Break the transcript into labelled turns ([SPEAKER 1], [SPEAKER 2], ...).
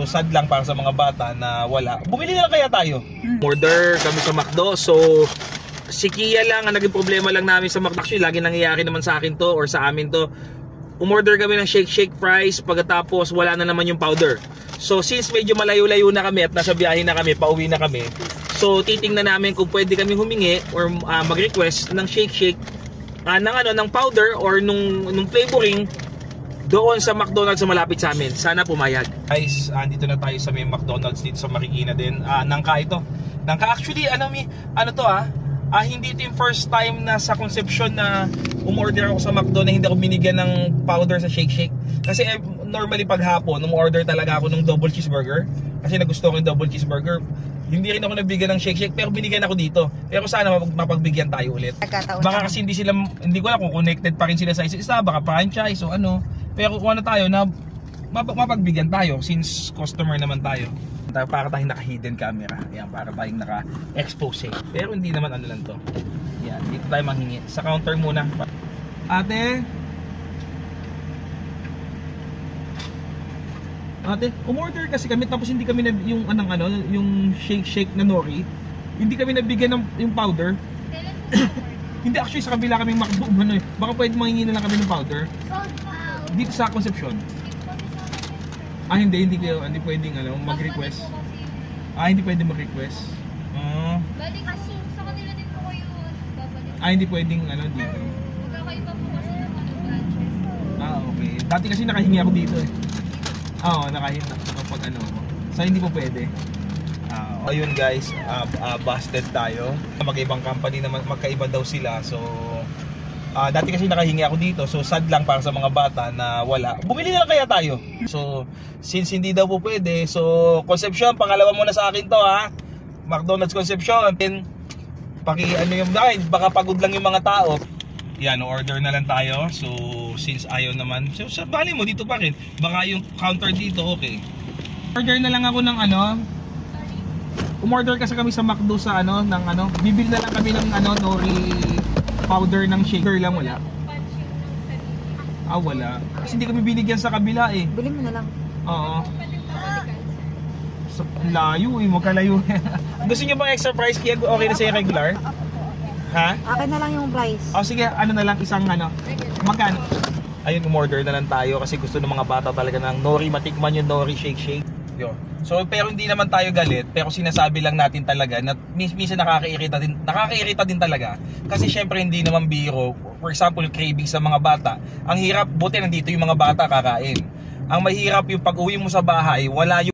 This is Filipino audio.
[SPEAKER 1] So sad lang para sa mga bata na wala. Bumili na lang kaya tayo. Order kami sa McDo. So si Kia lang ang naging problema lang namin sa McDo. Actually lagi nangyayari naman sa akin to or sa amin to. Umorder kami ng shake fries, pagkatapos wala na naman yung powder. So since medyo malayo-layo na kami at nasa biyahe na kami, pauwi na kami, so titingnan namin kung pwede kami humingi or mag-request ng shake ng powder or nung flavoring doon sa McDonald's na malapit sa amin. Sana pumayag. Guys, andito na tayo sa may McDonald's dito sa Marikina din. Nangka ito. Nangka actually hindi ito yung first time na sa Concepcion na umorder ako sa McDo na hindi ako binigyan ng powder sa shake. Kasi normally pag hapon, umorder talaga ako ng double cheeseburger. Kasi nagusto ko yung double cheeseburger. Hindi rin ako nabigyan ng shake pero binigyan ako dito. Pero sana mapagbigyan tayo ulit. Baka kasi hindi ko alam kung connected pa rin sila sa isa, baka franchise o ano. Pero kung ano tayo na mapagbigyan tayo since customer naman tayo. Para tayong naka-hidden camera. Yan, para tayong naka-expose. Pero hindi naman ano lang to. Yan, dito tayo manghingi. Sa counter muna. Ate, umorder kasi kami tapos hindi kami yung shake na nori. Hindi kami nabigyan ng yung powder. Hindi, actually sa kabila kaming McDo. Baka pwede manghingi na lang kami ng powder. Dito sa Concepcion. Hindi pwedeng mag-request. Hindi pwedeng mag-request.
[SPEAKER 2] Bali kasi sa kanila din po kayo babalik.
[SPEAKER 1] Hindi pwedeng dito.
[SPEAKER 2] Magkakaiba po kasi ng branches.
[SPEAKER 1] Okay. Dati kasi nakahingi ako dito eh. Oo, nakahingi kapag So hindi po pwede. Ayun guys, busted tayo. Mag-ibang company naman, magkaiba daw sila. So dati kasi nakahingi ako dito, so sad lang para sa mga bata na wala. Bumili na lang kaya tayo. So since hindi daw po pwede, so Concepcion, pangalawa muna sa akin to ha. McDonald's Concepcion. Yung dahil baka pagod lang yung mga tao. Yan, order na lang tayo. So since ayaw naman, so bali mo dito pa rin. Baka yung counter dito okay. Order na lang ako ng umorder kasi kami sa McDo sa bibili na lang kami ng nori powder ng shaker lang, wala. Wala. Kasi hindi kami binigyan sa kabila eh.
[SPEAKER 3] Bili mo na lang.
[SPEAKER 1] Oo. So, layo eh, magkalayo. Gusto niyo bang extra price kaya okay na sa regular? Ha?
[SPEAKER 3] Akin na lang yung price.
[SPEAKER 1] Sige, na lang isang magkano? Ayun, umorder na lang tayo kasi gusto ng mga bata talaga ng nori, matikman yung nori shake. Yo. So pero hindi naman tayo galit, pero sinasabi lang natin talaga na minsan nakakairita din talaga. Kasi syempre hindi naman biro. For example, craving sa mga bata. Ang hirap, buti nandito yung mga bata kakain. Ang mahirap yung pag-uwi mo sa bahay, wala yung